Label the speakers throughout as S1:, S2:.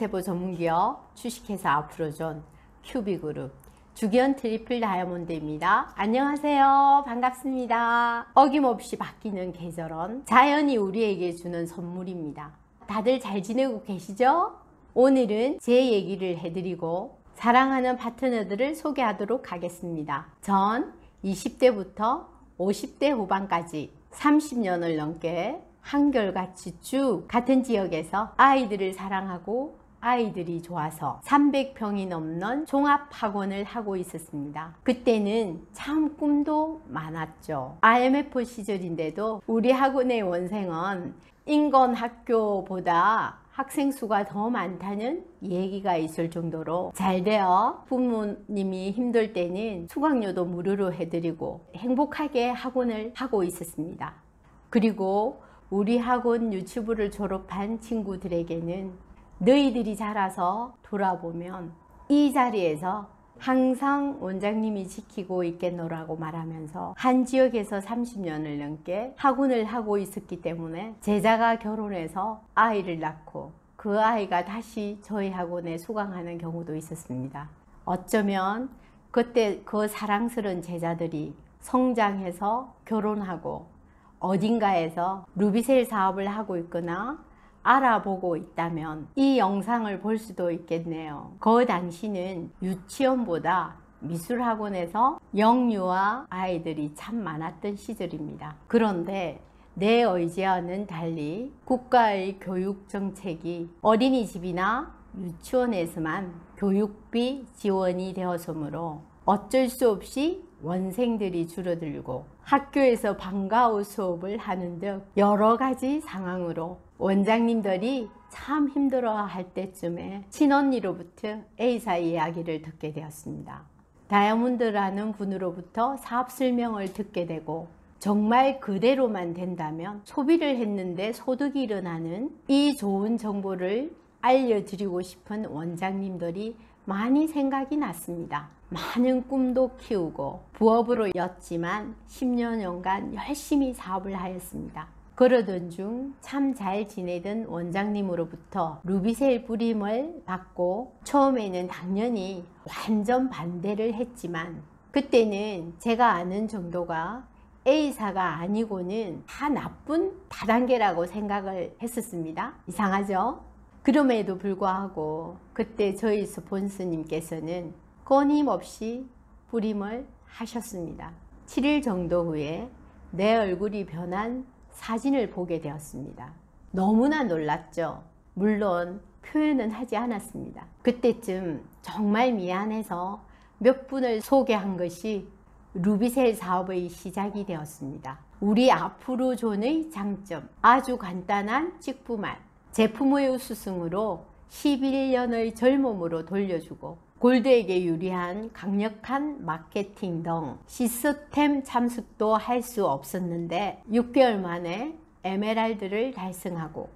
S1: 주기세포 전문기업 주식회사 아프로존 큐비그룹 주기현 트리플 다이아몬드입니다. 안녕하세요. 반갑습니다. 어김없이 바뀌는 계절은 자연이 우리에게 주는 선물입니다. 다들 잘 지내고 계시죠? 오늘은 제 얘기를 해드리고 사랑하는 파트너들을 소개하도록 하겠습니다. 전 20대부터 50대 후반까지 30년을 넘게 한결같이 쭉 같은 지역에서 아이들을 사랑하고 아이들이 좋아서 300평이 넘는 종합학원을 하고 있었습니다. 그때는 참 꿈도 많았죠. IMF 시절인데도 우리 학원의 원생은 인권학교보다 학생 수가 더 많다는 얘기가 있을 정도로 잘 되어 부모님이 힘들 때는 수강료도 무료로 해드리고 행복하게 학원을 하고 있었습니다. 그리고 우리 학원 유치부를 졸업한 친구들에게는 너희들이 자라서 돌아보면 이 자리에서 항상 원장님이 지키고 있겠노라고 말하면서 한 지역에서 30년을 넘게 학원을 하고 있었기 때문에 제자가 결혼해서 아이를 낳고 그 아이가 다시 저희 학원에 수강하는 경우도 있었습니다. 어쩌면 그때 그 사랑스러운 제자들이 성장해서 결혼하고 어딘가에서 루비셀 사업을 하고 있거나 알아보고 있다면 이 영상을 볼 수도 있겠네요. 그 당시는 유치원보다 미술학원에서 영유아 아이들이 참 많았던 시절입니다. 그런데 내 의지와는 달리 국가의 교육정책이 어린이집이나 유치원에서만 교육비 지원이 되었으므로 어쩔 수 없이 원생들이 줄어들고 학교에서 방과후 수업을 하는 등 여러 가지 상황으로 원장님들이 참 힘들어 할 때쯤에 친언니로부터 A사 이야기를 듣게 되었습니다. 다이아몬드라는 분으로부터 사업 설명을 듣게 되고 정말 그대로만 된다면 소비를 했는데 소득이 일어나는 이 좋은 정보를 알려드리고 싶은 원장님들이 많이 생각이 났습니다. 많은 꿈도 키우고 부업으로 였지만 10년간 열심히 사업을 하였습니다. 그러던 중 참 잘 지내던 원장님으로부터 루비셀 뿌림을 받고 처음에는 당연히 완전 반대를 했지만 그때는 제가 아는 정도가 A사가 아니고는 다 나쁜 다단계라고 생각을 했었습니다. 이상하죠? 그럼에도 불구하고 그때 저희 스폰서님께서는 끊임없이 뿌림을 하셨습니다. 7일 정도 후에 내 얼굴이 변한 사진을 보게 되었습니다. 너무나 놀랐죠. 물론 표현은 하지 않았습니다. 그때쯤 정말 미안해서 몇 분을 소개한 것이 루비셀 사업의 시작이 되었습니다. 우리 아프로존의 장점, 아주 간단한 직부만 제품의 우수승으로 11년의 젊음으로 돌려주고 골드에게 유리한 강력한 마케팅 등 시스템 참석도 할 수 없었는데 6개월 만에 에메랄드를 달성하고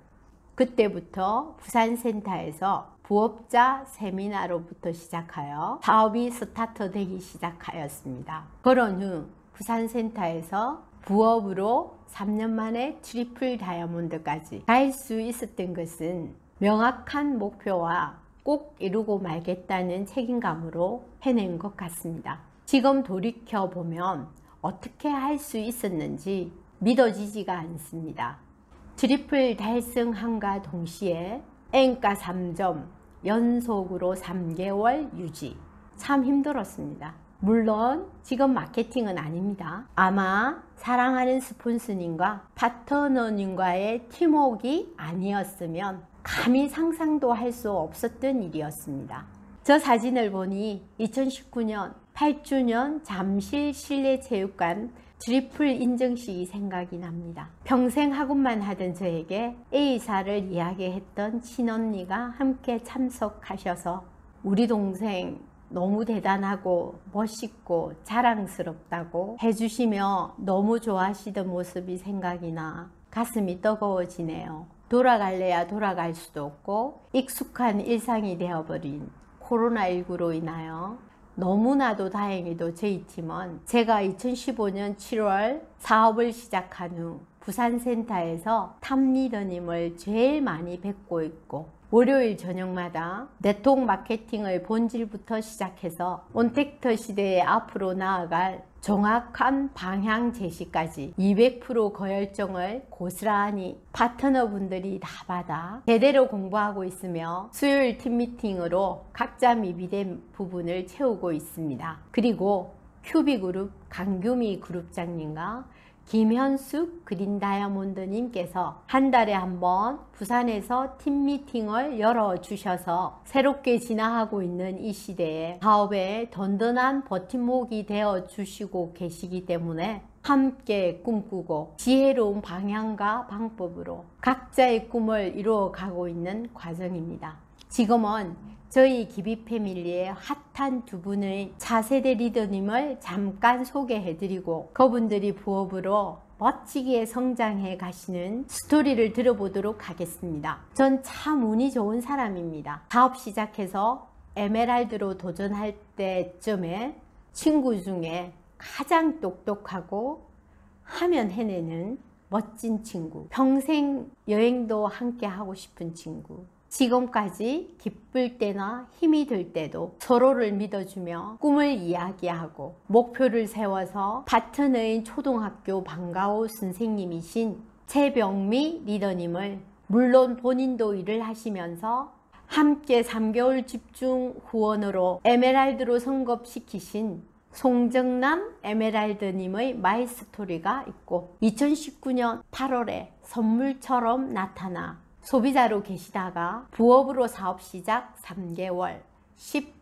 S1: 그때부터 부산센터에서 부업자 세미나로부터 시작하여 사업이 스타트되기 시작하였습니다. 그런 후 부산센터에서 부업으로 3년 만에 트리플 다이아몬드까지 갈 수 있었던 것은 명확한 목표와 꼭 이루고 말겠다는 책임감으로 해낸 것 같습니다. 지금 돌이켜보면 어떻게 할 수 있었는지 믿어지지가 않습니다. 트리플 달성함과 동시에 N가 3점 연속으로 3개월 유지 참 힘들었습니다. 물론 지금 마케팅은 아닙니다. 아마 사랑하는 스폰서님과 파트너님과의 팀워크가 아니었으면 감히 상상도 할 수 없었던 일이었습니다. 저 사진을 보니 2019년 8주년 잠실 실내체육관 트리플 인증식이 생각이 납니다. 평생 학원만 하던 저에게 A사를 이야기했던 친언니가 함께 참석하셔서 우리 동생 너무 대단하고 멋있고 자랑스럽다고 해주시며 너무 좋아하시던 모습이 생각이 나 가슴이 뜨거워지네요. 돌아갈래야 돌아갈 수도 없고 익숙한 일상이 되어버린 코로나19로 인하여 너무나도 다행히도 저희 팀은 제가 2015년 7월 사업을 시작한 후 부산센터에서 탑리더님을 제일 많이 뵙고 있고 월요일 저녁마다 네트워크 마케팅의 본질부터 시작해서 온택터 시대에 앞으로 나아갈 정확한 방향 제시까지 200% 고열정을 고스란히 파트너분들이 다 받아 제대로 공부하고 있으며 수요일 팀미팅으로 각자 미비된 부분을 채우고 있습니다. 그리고 큐비그룹 강규미 그룹장님과 김현숙 그린다이아몬드님께서 한 달에 한 번 부산에서 팀미팅을 열어주셔서 새롭게 진화하고 있는 이 시대에 사업에 든든한 버팀목이 되어 주시고 계시기 때문에 함께 꿈꾸고 지혜로운 방향과 방법으로 각자의 꿈을 이루어 가고 있는 과정입니다. 지금은 저희 기비 패밀리의 핫한 두 분의 차세대 리더님을 잠깐 소개해드리고 그분들이 부업으로 멋지게 성장해 가시는 스토리를 들어보도록 하겠습니다. 전 참 운이 좋은 사람입니다. 사업 시작해서 에메랄드로 도전할 때쯤에 친구 중에 가장 똑똑하고 하면 해내는 멋진 친구, 평생 여행도 함께 하고 싶은 친구, 지금까지 기쁠 때나 힘이 들 때도 서로를 믿어주며 꿈을 이야기하고 목표를 세워서 파트너인 초등학교 방과후 선생님이신 최병미 리더님을 물론 본인도 일을 하시면서 함께 3개월 집중 후원으로 에메랄드로 성급시키신 송정남 에메랄드님의 마이스토리가 있고 2019년 8월에 선물처럼 나타나 소비자로 계시다가 부업으로 사업 시작 3개월, 11,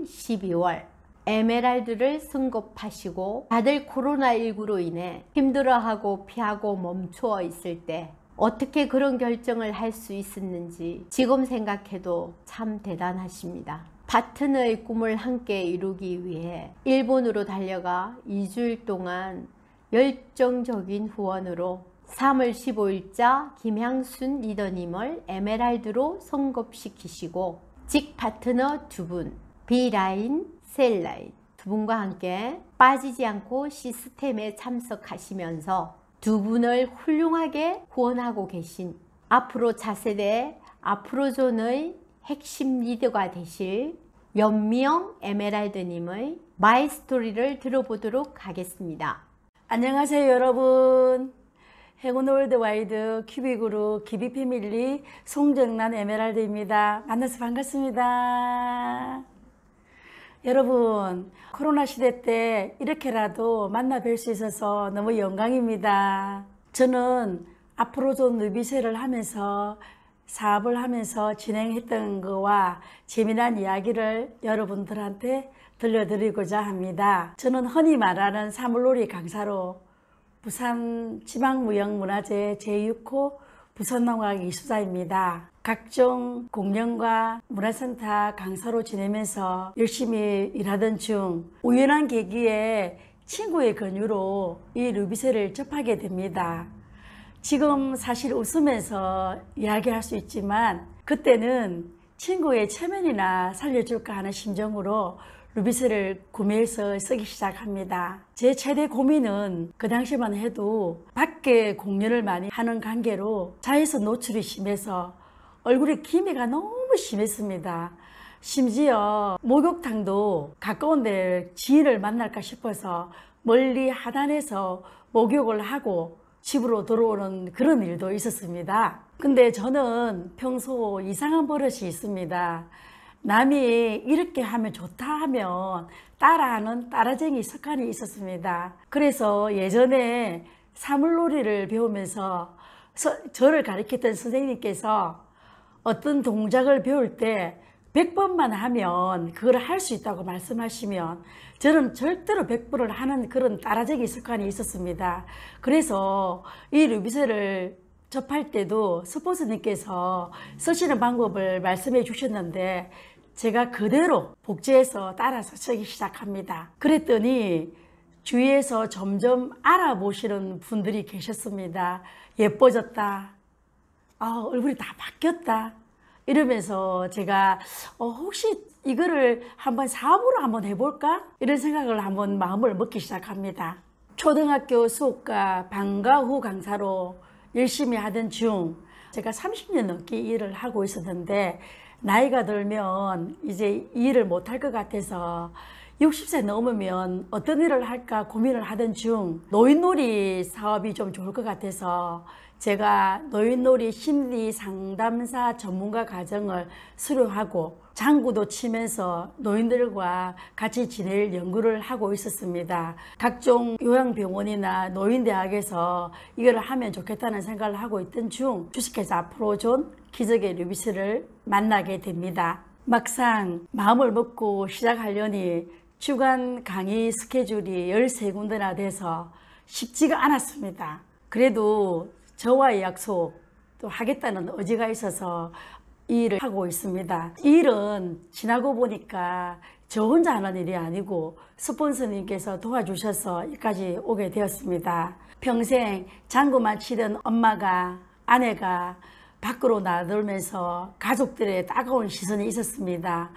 S1: 12월 에메랄드를 승급하시고 다들 코로나19로 인해 힘들어하고 피하고 멈추어 있을 때 어떻게 그런 결정을 할 수 있었는지 지금 생각해도 참 대단하십니다. 파트너의 꿈을 함께 이루기 위해 일본으로 달려가 2주일 동안 열정적인 후원으로 3월 15일자 김향순 리더님을 에메랄드로 성급시키시고 직 파트너 두 분, B라인, C라인 두 분과 함께 빠지지 않고 시스템에 참석하시면서 두 분을 훌륭하게 후원하고 계신 앞으로 차세대 앞으로존의 핵심 리더가 되실 연미영 에메랄드님의 마이스토리를 들어보도록 하겠습니다.
S2: 안녕하세요 여러분. 행운 월드와이드 큐비그룹 기비패밀리 송정란 에메랄드입니다. 만나서 반갑습니다. 여러분, 코로나 시대 때 이렇게라도 만나 뵐 수 있어서 너무 영광입니다. 저는 앞으로존 누비세를 하면서 사업을 하면서 진행했던 거와 재미난 이야기를 여러분들한테 들려드리고자 합니다. 저는 흔히 말하는 사물놀이 강사로 부산 지방무형문화재 제6호 부산농악 이수자입니다. 각종 공연과 문화센터 강사로 지내면서 열심히 일하던 중 우연한 계기에 친구의 권유로 이 루비세를 접하게 됩니다. 지금 사실 웃으면서 이야기할 수 있지만 그때는 친구의 체면이나 살려줄까 하는 심정으로 루비세를 구매해서 쓰기 시작합니다. 제 최대 고민은 그 당시만 해도 밖에 공연을 많이 하는 관계로 자외선 노출이 심해서 얼굴에 기미가 너무 심했습니다. 심지어 목욕탕도 가까운데 지인을 만날까 싶어서 멀리 하단에서 목욕을 하고 집으로 들어오는 그런 일도 있었습니다. 근데 저는 평소 이상한 버릇이 있습니다. 남이 이렇게 하면 좋다 하면 따라하는 따라쟁이 습관이 있었습니다. 그래서 예전에 사물놀이를 배우면서 저를 가르쳤던 선생님께서 어떤 동작을 배울 때 100번만 하면 그걸 할 수 있다고 말씀하시면 저는 절대로 100번을 하는 그런 따라쟁이 습관이 있었습니다. 그래서 이 루비세를 접할 때도 스폰서님께서 쓰시는 방법을 말씀해 주셨는데 제가 그대로 복제해서 따라서 쓰기 시작합니다. 그랬더니 주위에서 점점 알아보시는 분들이 계셨습니다. 예뻐졌다. 얼굴이 다 바뀌었다. 이러면서 제가 혹시 이거를 한번 사업으로 한번 해볼까? 이런 생각을 한번 마음을 먹기 시작합니다. 초등학교 수업과 방과 후 강사로 열심히 하던 중 제가 30년 넘게 일을 하고 있었는데 나이가 들면 이제 일을 못할 것 같아서 60세 넘으면 어떤 일을 할까 고민을 하던 중 노인놀이 사업이 좀 좋을 것 같아서 제가 노인놀이 심리 상담사 전문가 과정을 수료하고 장구도 치면서 노인들과 같이 지낼 연구를 하고 있었습니다. 각종 요양병원이나 노인대학에서 이걸 하면 좋겠다는 생각을 하고 있던 중 주식회사 아프로존 기적의 루비스를 만나게 됩니다. 막상 마음을 먹고 시작하려니 주간 강의 스케줄이 13군데나 돼서 쉽지가 않았습니다. 그래도 저와의 약속 또 하겠다는 의지가 있어서 이 일을 하고 있습니다. 이 일은 지나고 보니까 저 혼자 하는 일이 아니고 스폰서님께서 도와주셔서 여기까지 오게 되었습니다. 평생 장구만 치던 엄마가, 아내가 밖으로 나돌면서 가족들의 따가운 시선이 있었습니다.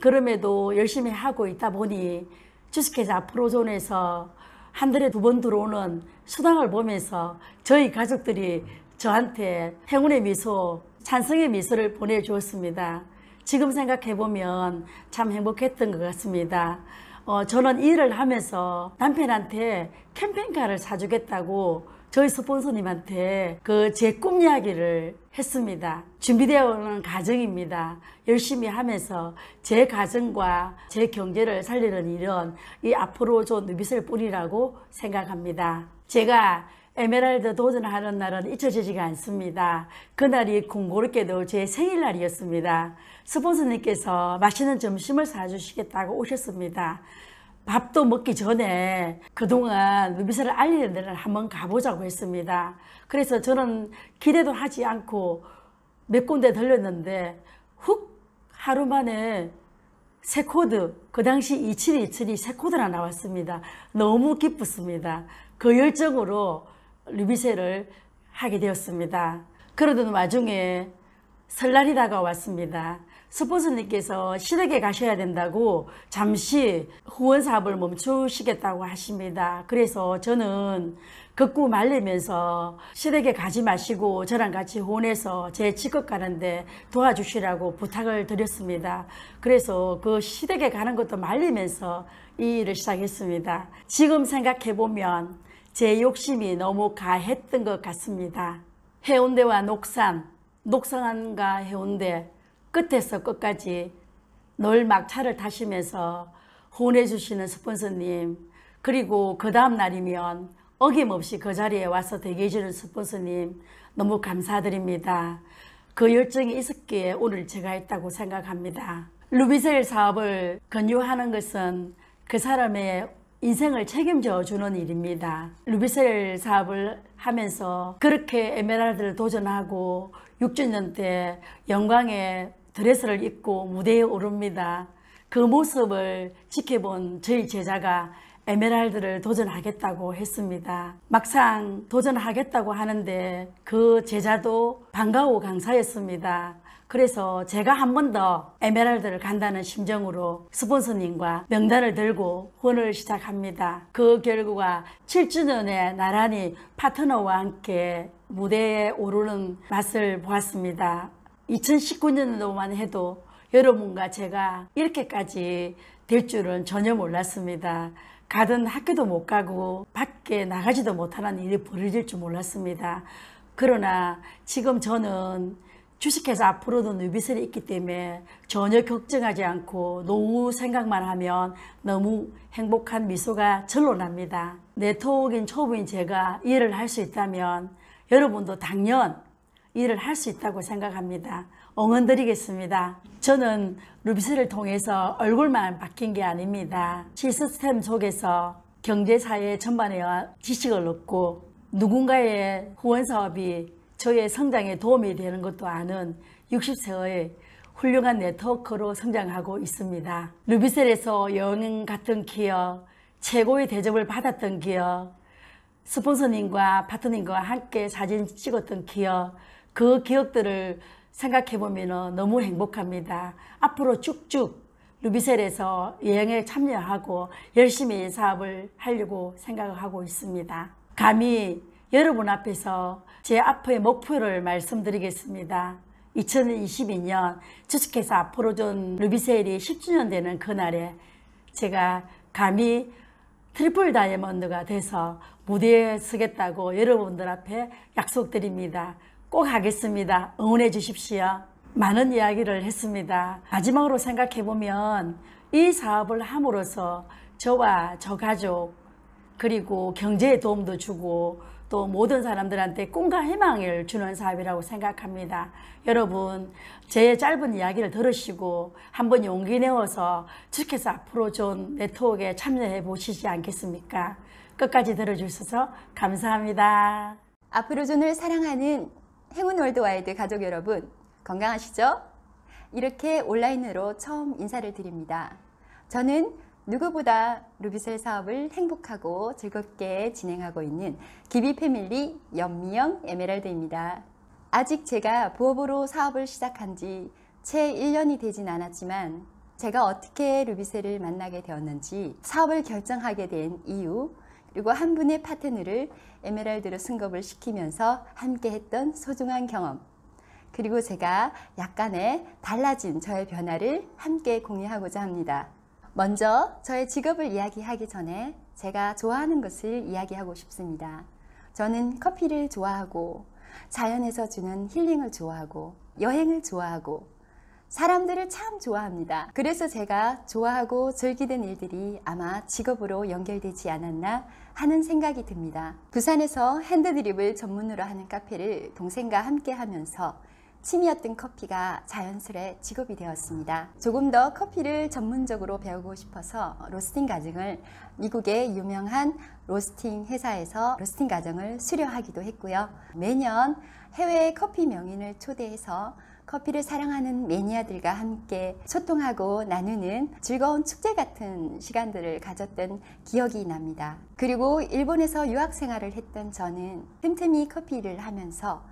S2: 그럼에도 열심히 하고 있다 보니 주식회사 아프로존에서 한 달에 2번 들어오는 수당을 보면서 저희 가족들이 저한테 행운의 미소, 찬성의 미소를 보내주었습니다. 지금 생각해보면 참 행복했던 것 같습니다. 저는 이 일을 하면서 남편한테 캠핑카를 사주겠다고 저희 스폰서님한테 제 꿈 이야기를 했습니다. 준비되어 오는 과정입니다. 열심히 하면서 제 가정과 제 경제를 살리는 일은 이 아프로존 누비셀 뿐이라고 생각합니다. 제가 에메랄드 도전하는 날은 잊혀지지가 않습니다. 그날이 공교롭게도 제 생일날이었습니다. 스폰서님께서 맛있는 점심을 사주시겠다고 오셨습니다. 밥도 먹기 전에 그동안 누비셀을 알리는 데를 한번 가보자고 했습니다. 그래서 저는 기대도 하지 않고 몇 군데 들렸는데 훅 하루 만에 새 코드, 그 당시 2727이 새 코드나 나왔습니다. 너무 기뻤습니다. 그 열정으로 루비셀을 하게 되었습니다. 그러던 와중에 설날이 다가왔습니다. 스폰서님께서 시댁에 가셔야 된다고 잠시 후원 사업을 멈추시겠다고 하십니다. 그래서 저는 걷고 말리면서 시댁에 가지 마시고 저랑 같이 후원해서 제 직업 가는데 도와주시라고 부탁을 드렸습니다. 그래서 그 시댁에 가는 것도 말리면서 이 일을 시작했습니다. 지금 생각해보면 제 욕심이 너무 가했던 것 같습니다. 해운대와 녹산, 녹산과 해운대 끝에서 끝까지 늘 막차를 타시면서 후원해 주시는 스폰서님, 그리고 그 다음 날이면 어김없이 그 자리에 와서 대기해 주는 스폰서님 너무 감사드립니다. 그 열정이 있었기에 오늘 제가 했다고 생각합니다. 루비셀 사업을 권유하는 것은 그 사람의 인생을 책임져 주는 일입니다. 루비셀 사업을 하면서 그렇게 에메랄드를 도전하고 6주년 때 영광의 드레스를 입고 무대에 오릅니다. 그 모습을 지켜본 저희 제자가 에메랄드를 도전하겠다고 했습니다. 막상 도전하겠다고 하는데 그 제자도 반가워 강사였습니다. 그래서 제가 한 번 더 에메랄드를 간다는 심정으로 스폰서님과 명단을 들고 후원을 시작합니다. 그 결과가 7주년에 나란히 파트너와 함께 무대에 오르는 맛을 보았습니다. 2019년도만 해도 여러분과 제가 이렇게까지 될 줄은 전혀 몰랐습니다. 가던 학교도 못 가고 밖에 나가지도 못하는 일이 벌어질 줄 몰랐습니다. 그러나 지금 저는 주식회사 앞으로도 누비셀이 있기 때문에 전혀 걱정하지 않고 노후 생각만 하면 너무 행복한 미소가 절로 납니다. 네트워크인 초보인 제가 일을 할 수 있다면 여러분도 당연 일을 할 수 있다고 생각합니다. 응원드리겠습니다. 저는 루비셀을 통해서 얼굴만 바뀐 게 아닙니다. 시스템 속에서 경제사회 전반에 지식을 얻고 누군가의 후원 사업이 저의 성장에 도움이 되는 것도 아는 60세의 훌륭한 네트워크로 성장하고 있습니다. 루비셀에서 여행 같은 기업, 최고의 대접을 받았던 기업, 스폰서님과 파트너님과 함께 사진 찍었던 기업, 그 기억들을 생각해보면 너무 행복합니다. 앞으로 쭉쭉 루비셀에서 여행에 참여하고 열심히 사업을 하려고 생각을 하고 있습니다. 감히 여러분 앞에서 제 앞의 목표를 말씀드리겠습니다. 2022년 주식회사 아프로존 루비세일이 10주년 되는 그날에 제가 감히 트리플 다이아몬드가 돼서 무대에 서겠다고 여러분들 앞에 약속드립니다. 꼭 하겠습니다. 응원해 주십시오. 많은 이야기를 했습니다. 마지막으로 생각해보면 이 사업을 함으로써 저와 저 가족 그리고 경제에 도움도 주고 또 모든 사람들한테 꿈과 희망을 주는 사업이라고 생각합니다. 여러분 제 짧은 이야기를 들으시고 한번 용기 내어서 주식회사 아프로존 네트워크에 참여해 보시지 않겠습니까? 끝까지 들어주셔서 감사합니다.
S3: 아프로존을 사랑하는 행운 월드와이드 가족 여러분, 건강하시죠? 이렇게 온라인으로 처음 인사를 드립니다. 저는 누구보다 루비셀 사업을 행복하고 즐겁게 진행하고 있는 기비 패밀리 연미영 에메랄드입니다. 아직 제가 부업으로 사업을 시작한 지 채 1년이 되진 않았지만 제가 어떻게 루비셀을 만나게 되었는지, 사업을 결정하게 된 이유, 그리고 한 분의 파트너를 에메랄드로 승급을 시키면서 함께 했던 소중한 경험, 그리고 제가 약간의 달라진 저의 변화를 함께 공유하고자 합니다. 먼저 저의 직업을 이야기하기 전에 제가 좋아하는 것을 이야기하고 싶습니다. 저는 커피를 좋아하고 자연에서 주는 힐링을 좋아하고 여행을 좋아하고 사람들을 참 좋아합니다. 그래서 제가 좋아하고 즐기는 일들이 아마 직업으로 연결되지 않았나 하는 생각이 듭니다. 부산에서 핸드드립을 전문으로 하는 카페를 동생과 함께 하면서 취미였던 커피가 자연스레 직업이 되었습니다. 조금 더 커피를 전문적으로 배우고 싶어서 로스팅 과정을 미국의 유명한 로스팅 회사에서 로스팅 과정을 수료하기도 했고요. 매년 해외 커피 명인을 초대해서 커피를 사랑하는 매니아들과 함께 소통하고 나누는 즐거운 축제 같은 시간들을 가졌던 기억이 납니다. 그리고 일본에서 유학 생활을 했던 저는 틈틈이 커피를 하면서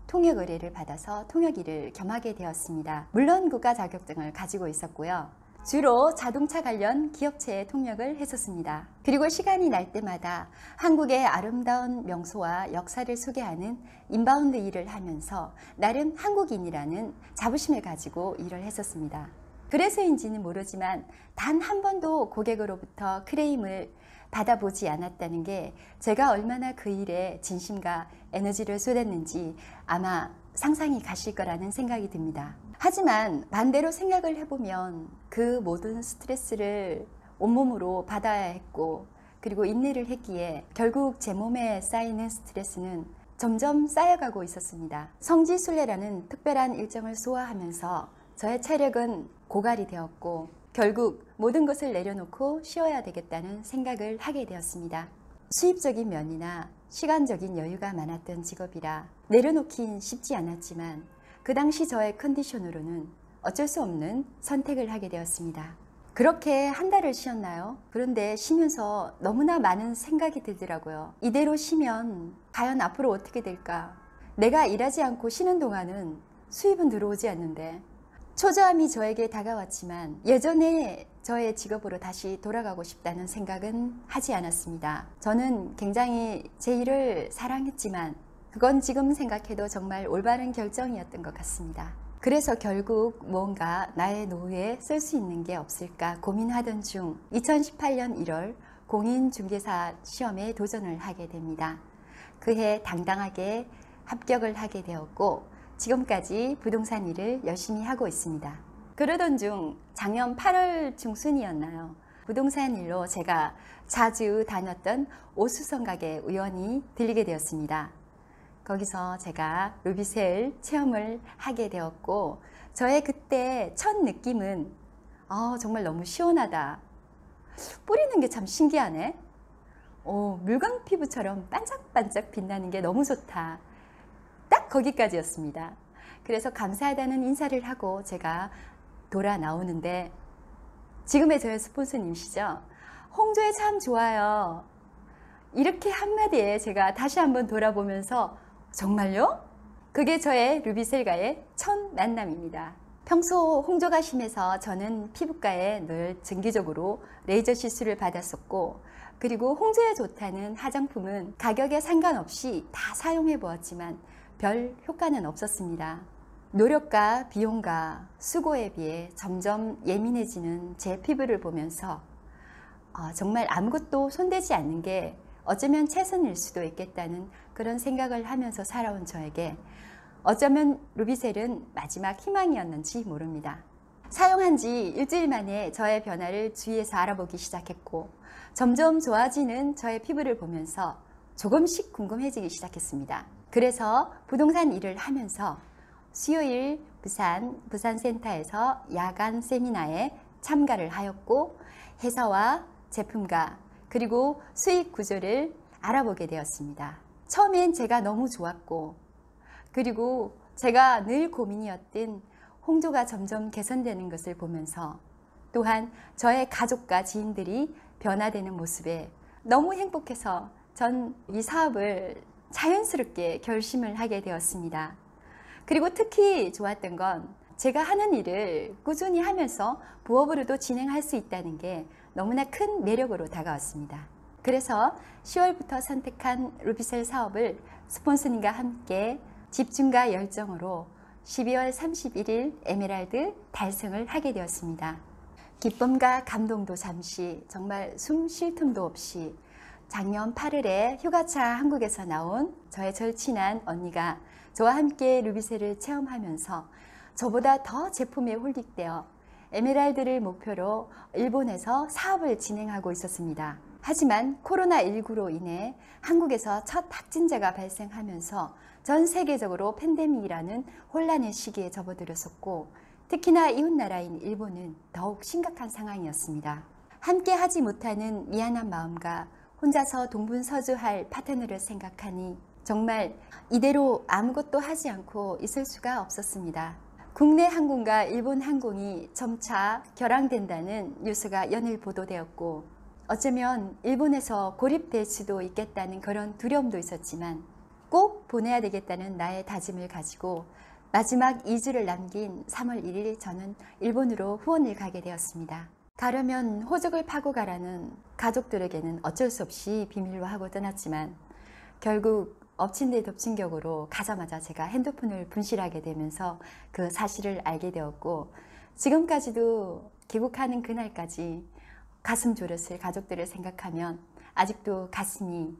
S3: 통역 의뢰를 받아서 통역 일을 겸하게 되었습니다. 물론 국가 자격증을 가지고 있었고요. 주로 자동차 관련 기업체에 통역을 했었습니다. 그리고 시간이 날 때마다 한국의 아름다운 명소와 역사를 소개하는 인바운드 일을 하면서 나름 한국인이라는 자부심을 가지고 일을 했었습니다. 그래서인지는 모르지만 단 한 번도 고객으로부터 크레임을 받아보지 않았다는 게 제가 얼마나 그 일에 진심과 에너지를 쏟았는지 아마 상상이 가실 거라는 생각이 듭니다. 하지만 반대로 생각을 해보면 그 모든 스트레스를 온몸으로 받아야 했고, 그리고 인내를 했기에 결국 제 몸에 쌓이는 스트레스는 점점 쌓여가고 있었습니다. 성지순례라는 특별한 일정을 소화하면서 저의 체력은 고갈이 되었고, 결국 모든 것을 내려놓고 쉬어야 되겠다는 생각을 하게 되었습니다. 수입적인 면이나 시간적인 여유가 많았던 직업이라 내려놓긴 쉽지 않았지만 그 당시 저의 컨디션으로는 어쩔 수 없는 선택을 하게 되었습니다. 그렇게 한 달을 쉬었나요? 그런데 쉬면서 너무나 많은 생각이 들더라고요. 이대로 쉬면 과연 앞으로 어떻게 될까? 내가 일하지 않고 쉬는 동안은 수입은 들어오지 않는데, 초조함이 저에게 다가왔지만 예전에 저의 직업으로 다시 돌아가고 싶다는 생각은 하지 않았습니다. 저는 굉장히 제 일을 사랑했지만 그건 지금 생각해도 정말 올바른 결정이었던 것 같습니다. 그래서 결국 뭔가 나의 노후에 쓸 수 있는 게 없을까 고민하던 중 2018년 1월 공인중개사 시험에 도전을 하게 됩니다. 그해 당당하게 합격을 하게 되었고 지금까지 부동산 일을 열심히 하고 있습니다. 그러던 중 작년 8월 중순이었나요? 부동산 일로 제가 자주 다녔던 오수성 가게 우연히 들리게 되었습니다. 거기서 제가 루비셀 체험을 하게 되었고, 저의 그때 첫 느낌은 정말 너무 시원하다. 뿌리는 게 참 신기하네. 물광 피부처럼 반짝반짝 빛나는 게 너무 좋다. 딱 거기까지였습니다. 그래서 감사하다는 인사를 하고 제가 돌아 나오는데, 지금의 저의 스폰서님이시죠? 홍조에 참 좋아요. 이렇게 한마디에 제가 다시 한번 돌아보면서 정말요? 그게 저의 루비셀과의 첫 만남입니다. 평소 홍조가 심해서 저는 피부과에 늘 정기적으로 레이저 시술을 받았었고, 그리고 홍조에 좋다는 화장품은 가격에 상관없이 다 사용해 보았지만 별 효과는 없었습니다. 노력과 비용과 수고에 비해 점점 예민해지는 제 피부를 보면서 정말 아무것도 손대지 않는 게 어쩌면 최선일 수도 있겠다는 그런 생각을 하면서 살아온 저에게 어쩌면 루비셀은 마지막 희망이었는지 모릅니다. 사용한 지 일주일 만에 저의 변화를 주위에서 알아보기 시작했고 점점 좋아지는 저의 피부를 보면서 조금씩 궁금해지기 시작했습니다. 그래서 부동산 일을 하면서 수요일 부산센터에서 야간 세미나에 참가를 하였고 회사와 제품과 그리고 수익 구조를 알아보게 되었습니다. 처음엔 제가 너무 좋았고 그리고 제가 늘 고민이었던 홍조가 점점 개선되는 것을 보면서 또한 저의 가족과 지인들이 변화되는 모습에 너무 행복해서 전 이 사업을 자연스럽게 결심을 하게 되었습니다. 그리고 특히 좋았던 건 제가 하는 일을 꾸준히 하면서 부업으로도 진행할 수 있다는 게 너무나 큰 매력으로 다가왔습니다. 그래서 10월부터 선택한 루비셀 사업을 스폰서님과 함께 집중과 열정으로 12월 31일 에메랄드 달성을 하게 되었습니다. 기쁨과 감동도 잠시 정말 숨 쉴 틈도 없이 작년 8월에 휴가차 한국에서 나온 저의 절친한 언니가 저와 함께 루비셀을 체험하면서 저보다 더 제품에 홀릭되어 에메랄드를 목표로 일본에서 사업을 진행하고 있었습니다. 하지만 코로나19로 인해 한국에서 첫 확진자가 발생하면서 전 세계적으로 팬데믹이라는 혼란의 시기에 접어들었었고 특히나 이웃나라인 일본은 더욱 심각한 상황이었습니다. 함께 하지 못하는 미안한 마음과 혼자서 동분서주할 파트너를 생각하니 정말 이대로 아무것도 하지 않고 있을 수가 없었습니다. 국내 항공과 일본 항공이 점차 결항된다는 뉴스가 연일 보도되었고 어쩌면 일본에서 고립될 수도 있겠다는 그런 두려움도 있었지만 꼭 보내야 되겠다는 나의 다짐을 가지고 마지막 2주를 남긴 3월 1일 저는 일본으로 후원을 가게 되었습니다. 가려면 호적을 파고 가라는 가족들에게는 어쩔 수 없이 비밀로 하고 떠났지만 결국 엎친 데 덮친 격으로 가자마자 제가 핸드폰을 분실하게 되면서 그 사실을 알게 되었고 지금까지도 귀국하는 그날까지 가슴 졸였을 가족들을 생각하면 아직도 가슴이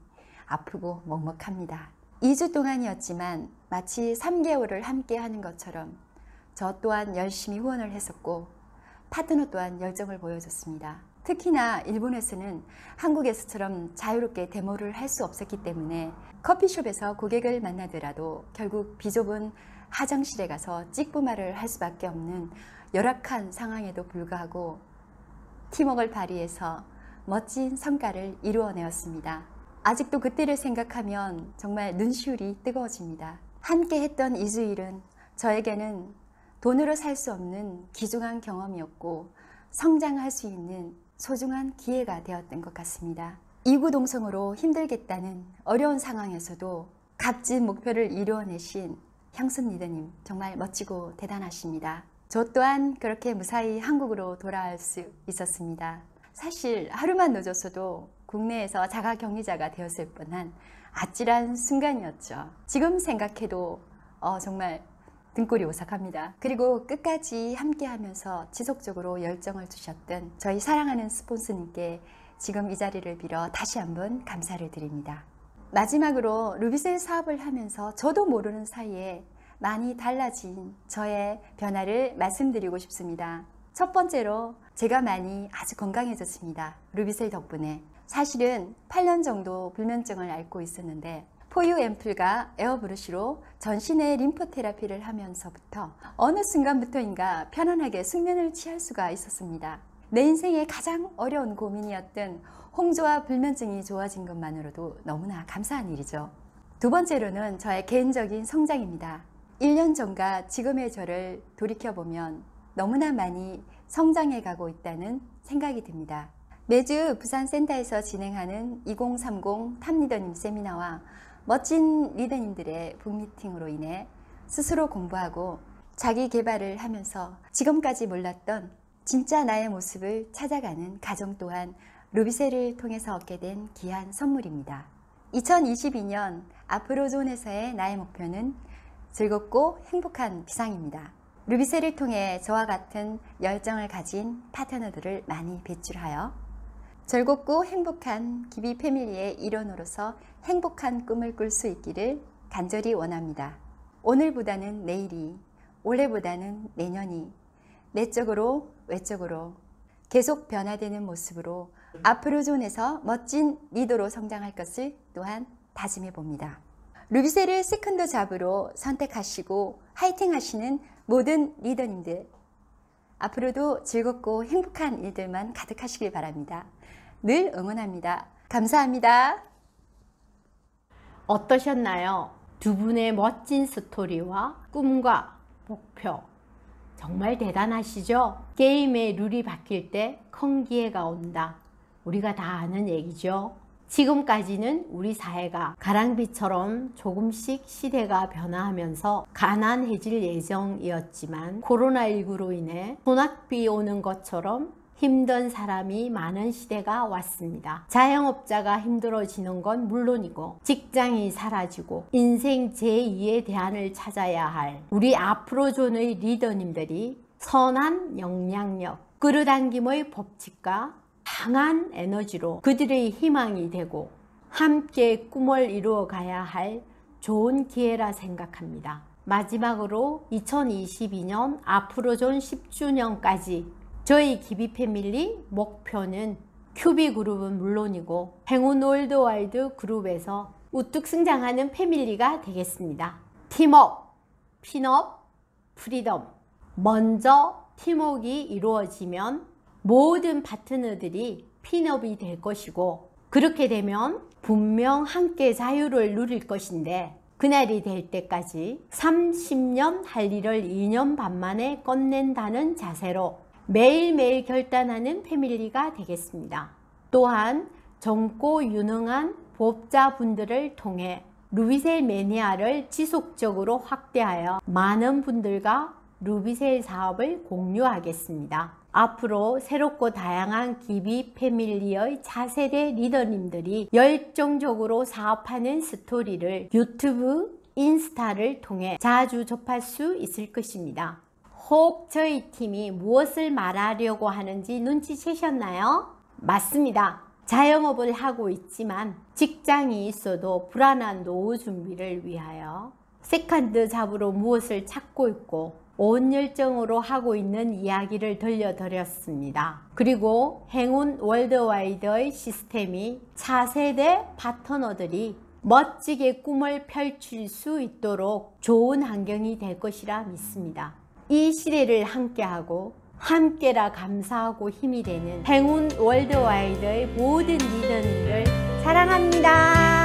S3: 아프고 먹먹합니다. 2주 동안이었지만 마치 3개월을 함께 하는 것처럼 저 또한 열심히 후원을 했었고 파트너 또한 열정을 보여줬습니다. 특히나 일본에서는 한국에서처럼 자유롭게 데모를 할 수 없었기 때문에 커피숍에서 고객을 만나더라도 결국 비좁은 화장실에 가서 찍부말을 할 수밖에 없는 열악한 상황에도 불구하고 팀워크를 발휘해서 멋진 성과를 이루어내었습니다. 아직도 그때를 생각하면 정말 눈시울이 뜨거워집니다. 함께 했던 2주일은 저에게는 돈으로 살 수 없는 귀중한 경험이었고 성장할 수 있는 소중한 기회가 되었던 것 같습니다. 이구동성으로 힘들겠다는 어려운 상황에서도 값진 목표를 이루어내신 형순 리더님 정말 멋지고 대단하십니다. 저 또한 그렇게 무사히 한국으로 돌아올 수 있었습니다. 사실 하루만 늦었어도 국내에서 자가격리자가 되었을 뻔한 아찔한 순간이었죠. 지금 생각해도 정말 등골이 오싹합니다. 그리고 끝까지 함께하면서 지속적으로 열정을 주셨던 저희 사랑하는 스폰서님께 지금 이 자리를 빌어 다시 한번 감사를 드립니다. 마지막으로 루비셀 사업을 하면서 저도 모르는 사이에 많이 달라진 저의 변화를 말씀드리고 싶습니다. 첫 번째로 제가 많이 아주 건강해졌습니다. 루비셀 덕분에. 사실은 8년 정도 불면증을 앓고 있었는데 포유 앰플과 에어브러쉬로 전신의 림프 테라피를 하면서부터 어느 순간부터인가 편안하게 숙면을 취할 수가 있었습니다. 내 인생의 가장 어려운 고민이었던 홍조와 불면증이 좋아진 것만으로도 너무나 감사한 일이죠. 두 번째로는 저의 개인적인 성장입니다. 1년 전과 지금의 저를 돌이켜보면 너무나 많이 성장해 가고 있다는 생각이 듭니다. 매주 부산센터에서 진행하는 2030 탑리더님 세미나와 멋진 리더님들의 북미팅으로 인해 스스로 공부하고 자기 개발을 하면서 지금까지 몰랐던 진짜 나의 모습을 찾아가는 과정 또한 루비셀을 통해서 얻게 된 귀한 선물입니다. 2022년 아프로존에서의 나의 목표는 즐겁고 행복한 비상입니다. 루비셀을 통해 저와 같은 열정을 가진 파트너들을 많이 배출하여 즐겁고 행복한 기비 패밀리의 일원으로서 행복한 꿈을 꿀 수 있기를 간절히 원합니다. 오늘보다는 내일이, 올해보다는 내년이 내적으로 외적으로 계속 변화되는 모습으로 아프로존에서 멋진 리더로 성장할 것을 또한 다짐해 봅니다. 루비셀을 세컨드 잡으로 선택하시고 화이팅 하시는 모든 리더님들, 앞으로도 즐겁고 행복한 일들만 가득하시길 바랍니다. 늘 응원합니다. 감사합니다.
S1: 어떠셨나요? 두 분의 멋진 스토리와 꿈과 목표, 정말 대단하시죠? 게임의 룰이 바뀔 때 큰 기회가 온다. 우리가 다 아는 얘기죠. 지금까지는 우리 사회가 가랑비처럼 조금씩 시대가 변화하면서 가난해질 예정이었지만 코로나19로 인해 소낙비 오는 것처럼 힘든 사람이 많은 시대가 왔습니다. 자영업자가 힘들어지는 건 물론이고 직장이 사라지고 인생 제2의 대안을 찾아야 할 우리 아프로존의 리더님들이 선한 영향력, 끌어당김의 법칙과 강한 에너지로 그들의 희망이 되고 함께 꿈을 이루어 가야 할 좋은 기회라 생각합니다. 마지막으로 2022년 아프로존 10주년까지 저희 기비 패밀리 목표는 큐비 그룹은 물론이고 행운 월드와이드 그룹에서 우뚝 성장하는 패밀리가 되겠습니다. 팀업, 핀업, 프리덤. 먼저 팀워크가 이루어지면 모든 파트너들이 핀업이 될 것이고 그렇게 되면 분명 함께 자유를 누릴 것인데 그날이 될 때까지 30년 할 일을 2년 반 만에 끝낸다는 자세로 매일매일 결단하는 패밀리가 되겠습니다. 또한 젊고 유능한 부업자분들을 통해 루비셀 매니아를 지속적으로 확대하여 많은 분들과 루비셀 사업을 공유하겠습니다. 앞으로 새롭고 다양한 기비 패밀리의 차세대 리더님들이 열정적으로 사업하는 스토리를 유튜브, 인스타를 통해 자주 접할 수 있을 것입니다. 혹 저희 팀이 무엇을 말하려고 하는지 눈치채셨나요? 맞습니다. 자영업을 하고 있지만 직장이 있어도 불안한 노후 준비를 위하여 세컨드 잡으로 무엇을 찾고 있고 온 열정으로 하고 있는 이야기를 들려드렸습니다. 그리고 행운 월드와이드의 시스템이 차세대 파트너들이 멋지게 꿈을 펼칠 수 있도록 좋은 환경이 될 것이라 믿습니다. 이 시대를 함께하고 함께라 감사하고 힘이 되는 행운 월드와이드의 모든 리더님들 사랑합니다.